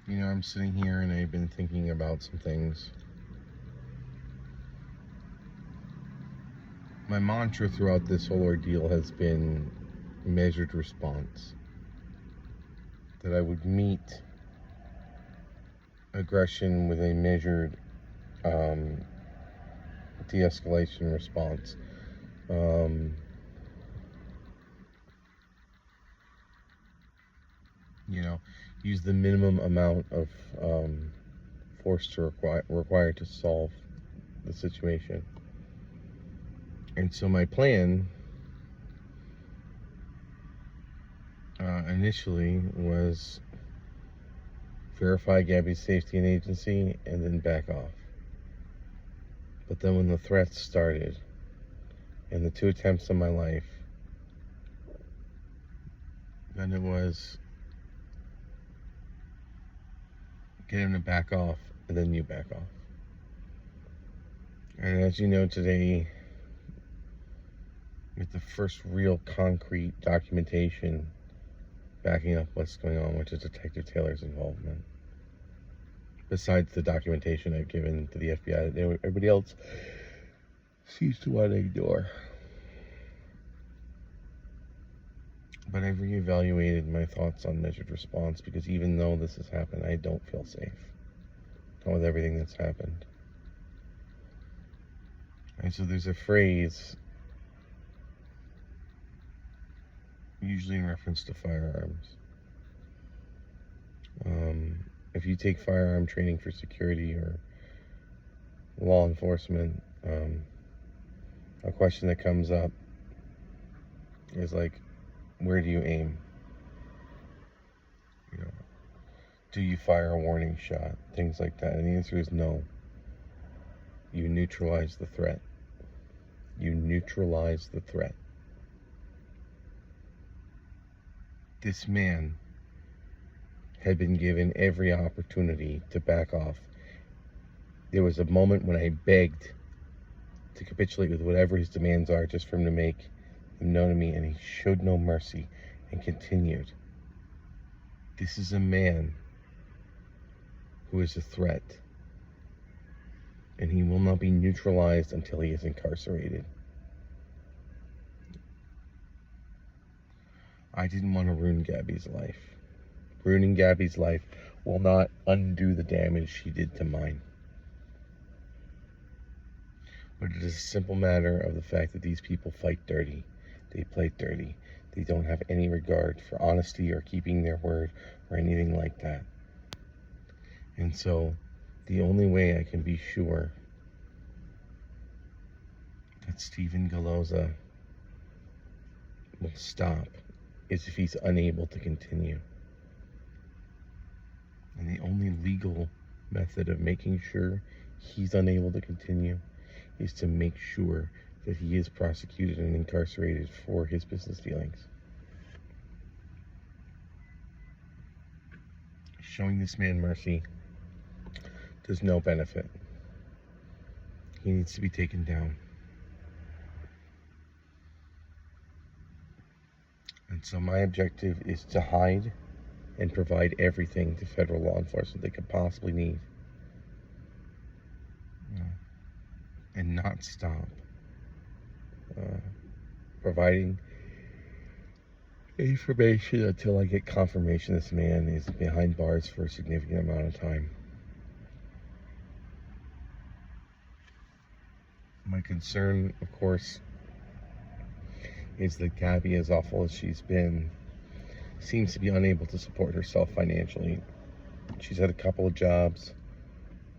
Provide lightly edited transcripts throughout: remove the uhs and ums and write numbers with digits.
You know, I'm sitting here and I've been thinking about some things. My mantra throughout this whole ordeal has been measured response. That I would meet aggression with a measured de-escalation response. You know, use the minimum amount of force to require to solve the situation. And so my plan initially was verify Gabby's safety and agency and then back off. But then when the threats started and the 2 attempts on my life, then it was get him to back off and then you back off. And as you know today, with the first real concrete documentation backing up what's going on, which is Detective Taylor's involvement, besides the documentation I've given to the FBI that everybody else seems to want to ignore. But I've reevaluated my thoughts on measured response, because even though this has happened, I don't feel safe. Not with everything that's happened. And so there's a phrase, usually in reference to firearms. If you take firearm training for security or law enforcement, a question that comes up is like, where do you aim? You know, do you fire a warning shot? Things like that. And the answer is no. You neutralize the threat. You neutralize the threat. This man had been given every opportunity to back off. There was a moment when I begged to capitulate with whatever his demands are, just for him to make them known to me, and he showed no mercy and continued. This is a man who is a threat, and he will not be neutralized until he is incarcerated. I didn't want to ruin Gabby's life. Ruining Gabby's life will not undo the damage she did to mine. But it is a simple matter of the fact that these people fight dirty. They play dirty. They don't have any regard for honesty or keeping their word or anything like that. And so the only way I can be sure that Stephen Galloza will stop is if he's unable to continue. And the only legal method of making sure he's unable to continue is to make sure that he is prosecuted and incarcerated for his business dealings. Showing this man mercy does no benefit. He needs to be taken down. And so my objective is to hide and provide everything to federal law enforcement they could possibly need. And not stop providing information until I get confirmation this man is behind bars for a significant amount of time. My concern, of course, is that Gabby, as awful as she's been, seems to be unable to support herself financially. She's had a couple of jobs.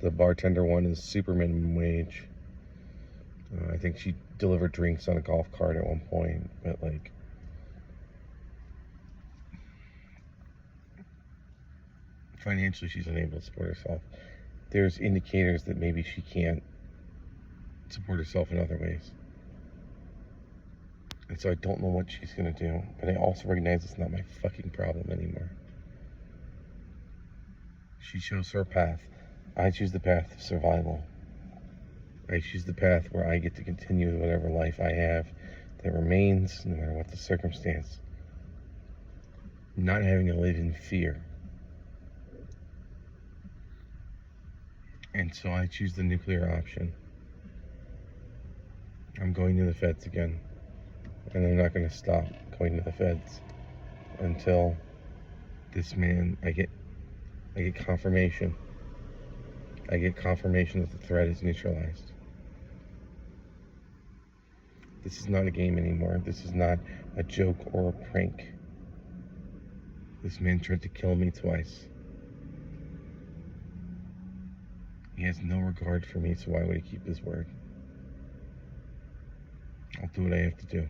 The bartender one is super minimum wage. I think she delivered drinks on a golf cart at one point, but like, financially she's unable to support herself. There's indicators that maybe she can't support herself in other ways. And so I don't know what she's gonna do, but I also recognize it's not my fucking problem anymore. She chose her path. I choose the path of survival. I choose the path where I get to continue with whatever life I have that remains, no matter what the circumstance. Not having to live in fear. And so I choose the nuclear option. I'm going to the feds again. And I'm not going to stop going to the feds until this man, I get confirmation. I get confirmation that the threat is neutralized. This is not a game anymore. This is not a joke or a prank. This man tried to kill me twice. He has no regard for me, so why would he keep his word? I'll do what I have to do.